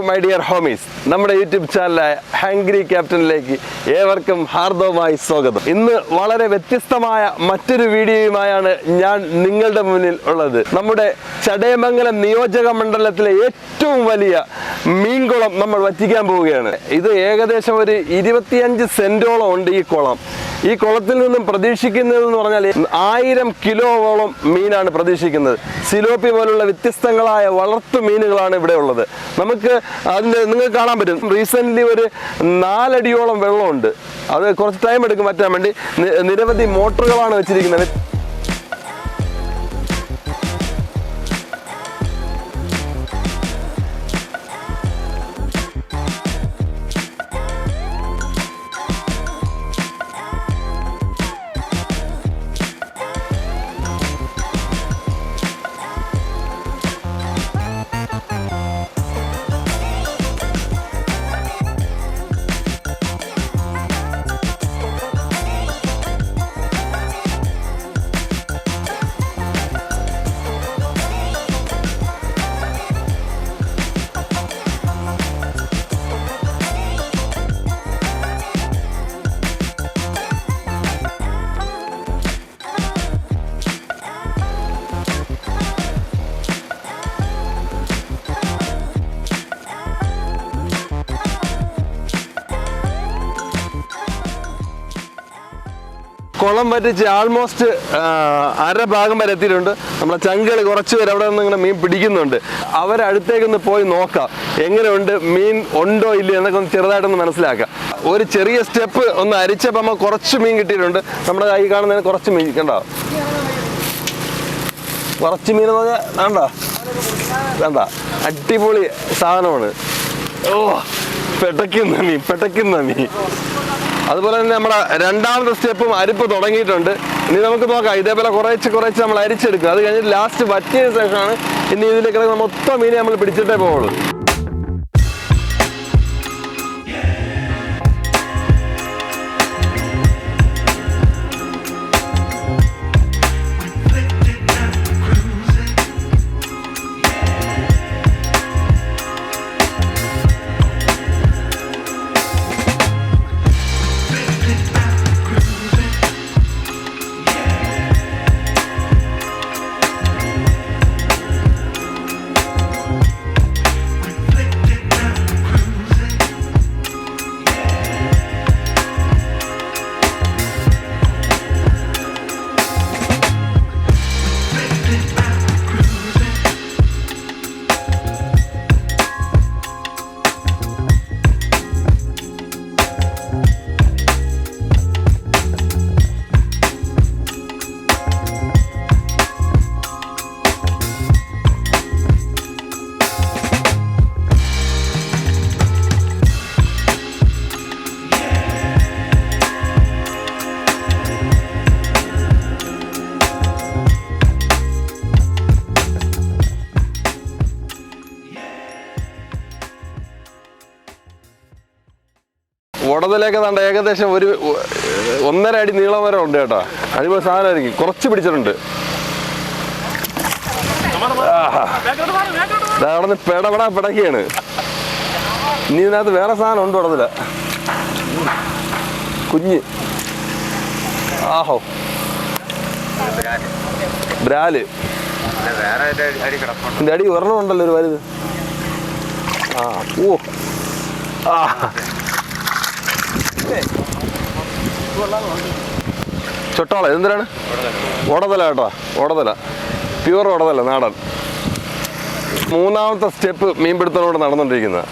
My dear homies, നമ്മുടെ YouTube ചാനലായ hungry ക്യാപ്റ്റനിലേക്ക് ഏവർക്കും ഹാർദവമായി സ്വാഗതം. ഇന്ന് വളരെ വ്യത്യസ്തമായ മറ്റൊരു വീഡിയോയുമായാണ് ഞാൻ നിങ്ങളുടെ മുന്നിൽ ഉള്ളത്. നമ്മുടെ ചടയമംഗലം നിയോജക മണ്ഡലത്തിലെ ഏറ്റവും വലിയ മീൻകുളം നമ്മൾ വറ്റിക്കാൻ പോവുകയാണ്. ഇത് ഏകദേശം ഒരു 25 സെന്റോളം ഉണ്ട് ഈ കുളം. ഈ കുളത്തിൽ നിന്നും പ്രതീക്ഷിക്കുന്നതെന്ന് പറഞ്ഞാൽ 1000 കിലോയോളം മീനാണ് പ്രതീക്ഷിക്കുന്നത്. സിലോപ്പി പോലുള്ള വ്യത്യസ്തങ്ങളായ വളർത്തു മീനുകളാണ് ഇവിടെ ഉള്ളത്. നമുക്ക് അതിൻ്റെ നിങ്ങൾക്ക് കാണാൻ പറ്റും, റീസെൻ്റ്ലി ഒരു 4 അടിയോളം വെള്ളമുണ്ട്. അത് കുറച്ച് ടൈം എടുക്കും വറ്റാൻ വേണ്ടി. നിരവധി മോട്ടറുകളാണ് വെച്ചിരിക്കുന്നത്. കുളം വറ്റിച്ച് ആൾമോസ്റ്റ് അര ഭാഗം വരെ എത്തിയിട്ടുണ്ട്. നമ്മളെ ചങ്കുകൾ കുറച്ച് പേര് അവിടെ നിന്ന് ഇങ്ങനെ മീൻ പിടിക്കുന്നുണ്ട്. അവരടുത്തേക്കൊന്ന് പോയി നോക്കാം എങ്ങനെയുണ്ട്, മീൻ ഉണ്ടോ ഇല്ലയോ എന്നൊക്കെ ഒന്ന് ചെറുതായിട്ടൊന്ന് മനസ്സിലാക്കാം. ഒരു ചെറിയ സ്റ്റെപ്പ് ഒന്ന് അരിച്ചപ്പോൾ നമ്മൾ കുറച്ച് മീൻ കിട്ടിയിട്ടുണ്ട്. നമ്മുടെ കൈ കാണുന്നതിന് കുറച്ച് മീൻ കണ്ടോ, കുറച്ച് മീൻ എന്ന് പറഞ്ഞാൽ വേണ്ട അടിപൊളി സാധനമാണ്. ഓ, പെട്ടയ്ക്കുന്ന മീൻ. അതുപോലെ തന്നെ നമ്മുടെ രണ്ടാമത്തെ സ്റ്റെപ്പും അരിപ്പ് തുടങ്ങിയിട്ടുണ്ട്. ഇനി നമുക്ക് നോക്കാം. ഇതേപോലെ കുറച്ച് നമ്മൾ അരിച്ചെടുക്കും. അത് കഴിഞ്ഞിട്ട് ലാസ്റ്റ് വറ്റിയതിന് ശേഷമാണ് ഇനി ഇതിലേക്ക് മൊത്തം മീനെ നമ്മൾ പിടിച്ചിട്ടേ പോവുള്ളൂ. ഉടതലേക്ക് തണ്ട ഏകദേശം ഒരു 1.5 അടി നീളം വരെ ഉണ്ട് കേട്ടോ. അടിപൊളി സാധനമായിരിക്കും. കുറച്ച് പിടിച്ചിട്ടുണ്ട്. അവിടെ നിന്ന് പിടയ്ക്കാണ്. ഇനി ഇതിനകത്ത് വേറെ സാധനം ഉണ്ട് ഉടതില. കുഞ്ഞ് ആഹോ, ബ്രാല്. ഇതിൻ്റെ അടി ഒരെണ്ണം ഉണ്ടല്ലോ ഒരു വലുത്. ചൊട്ടാള എന്തിനാണ്? ഓടതല കേട്ടോ, ഓടതല, പ്യൂർ ഓടതല, നാടൻ. മൂന്നാമത്തെ സ്റ്റെപ്പ് മീൻപിടുത്തത്തോടെ നടന്നുകൊണ്ടിരിക്കുന്നത്.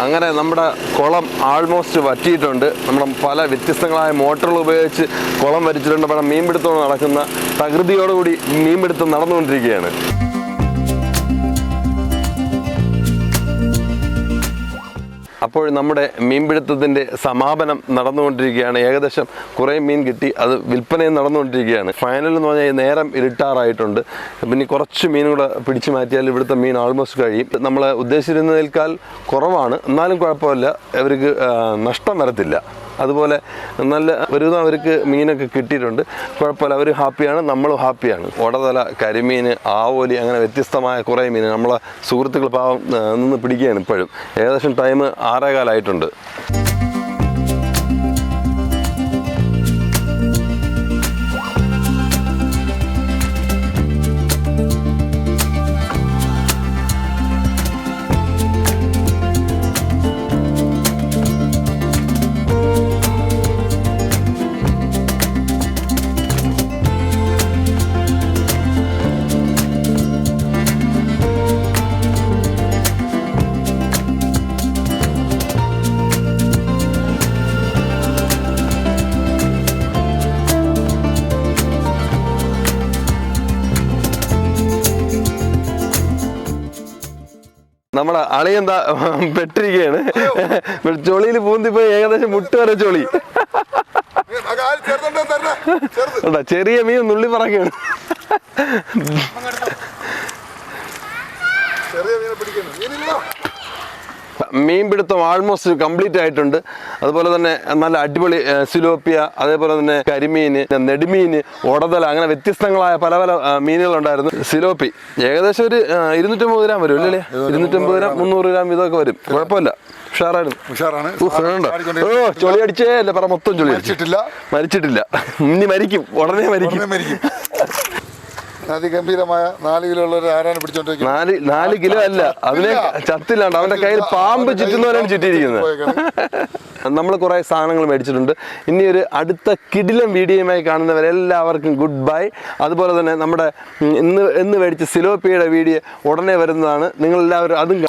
അങ്ങനെ നമ്മുടെ കുളം ആൾമോസ്റ്റ് വറ്റിയിട്ടുണ്ട്. നമ്മുടെ പല വ്യത്യസ്തങ്ങളായ മോട്ടറുകൾ ഉപയോഗിച്ച് കുളം വരിച്ചിട്ടുണ്ട്. പല മീൻപിടുത്തം നടക്കുന്ന പ്രകൃതിയോടുകൂടി മീൻപിടുത്തം നടന്നുകൊണ്ടിരിക്കുകയാണ്. അപ്പോൾ നമ്മുടെ മീൻപിടുത്തത്തിൻ്റെ സമാപനം നടന്നുകൊണ്ടിരിക്കുകയാണ്. ഏകദേശം കുറേ മീൻ കിട്ടി, അത് വിൽപ്പനയും നടന്നുകൊണ്ടിരിക്കുകയാണ്. ഫൈനൽ എന്ന് പറഞ്ഞാൽ നേരം ഇരുട്ടാറായിട്ടുണ്ട്. പിന്നെ കുറച്ച് മീൻ കൂടെ പിടിച്ചു മാറ്റിയാൽ ഇവിടുത്തെ മീൻ ആൾമോസ്റ്റ് കഴിയും. നമ്മൾ ഉദ്ദേശിച്ചിരുന്നതിനേക്കാൾ കുറവാണ്, എന്നാലും കുഴപ്പമില്ല, അവർക്ക് നഷ്ടം വരത്തില്ല. അതുപോലെ നല്ല ഒരുവിധം അവർക്ക് മീനൊക്കെ കിട്ടിയിട്ടുണ്ട്. കുഴപ്പമില്ല, അവർ ഹാപ്പിയാണ്, നമ്മളും ഹാപ്പിയാണ്. ഒടതല, കരിമീൻ, ആവോലി, അങ്ങനെ വ്യത്യസ്തമായ കുറേ മീൻ നമ്മളെ സുഹൃത്തുക്കൾ പാവം നിന്ന് പിടിക്കുകയാണ്. ഇപ്പോഴും ഏകദേശം ടൈം 6:15 നമ്മളെ അളിയെന്താ പെട്ടിരിക്കുകയാണ്. ചൊളിയിൽ പൂന്തിപ്പോയി ഏകദേശം മുട്ട് വരെ ചൊളി. ചെറിയ മീൻ നുള്ളി പറക്കുകയാണ്. മീൻപിടുത്തം ആൾമോസ്റ്റ് കംപ്ലീറ്റ് ആയിട്ടുണ്ട്. അതുപോലെ തന്നെ നല്ല അടിപൊളി സിലോപ്പിയ, അതേപോലെ തന്നെ കരിമീൻ, നെടുമീൻ, ഒടതല, അങ്ങനെ വ്യത്യസ്തങ്ങളായ പല പല മീനുകളുണ്ടായിരുന്നു. സിലോപ്പി ഏകദേശം ഒരു 250 ഗ്രാം വരും അല്ലേ? 250 ഗ്രാം 300 ഗ്രാം ഇതൊക്കെ വരും. കുഴപ്പമില്ല, ഉഷാറാണ്. ചൊളി അടിച്ചേ അല്ല, പറ മൊത്തം ചൊളി മരിച്ചിട്ടില്ല. ഇനി മരിക്കും, ഉടനെ മരിക്കും. അതിഗംഭീരമായ 4 കിലോ ഉള്ള ഒരു ആരാണ് പിടിച്ചോണ്ടിരിക്കുന്നത്. 4 കിലോ അല്ല, അതിനെ ചത്തില്ലാണ്ട് അവന്റെ കയ്യിൽ പാമ്പ് ചുറ്റുന്നവരാണ് ചുറ്റിയിരിക്കുന്നത്. നമ്മൾ കുറെ സാധനങ്ങൾ മേടിച്ചിട്ടുണ്ട്. ഇനി ഒരു അടുത്ത കിടിലം വീഡിയോയുമായി കാണുന്നവരെല്ലാവർക്കും ഗുഡ് ബൈ. അതുപോലെ തന്നെ നമ്മുടെ ഇന്ന് മേടിച്ച സിലോപ്പിയുടെ വീഡിയോ ഉടനെ വരുന്നതാണ്. നിങ്ങളെല്ലാവരും അതും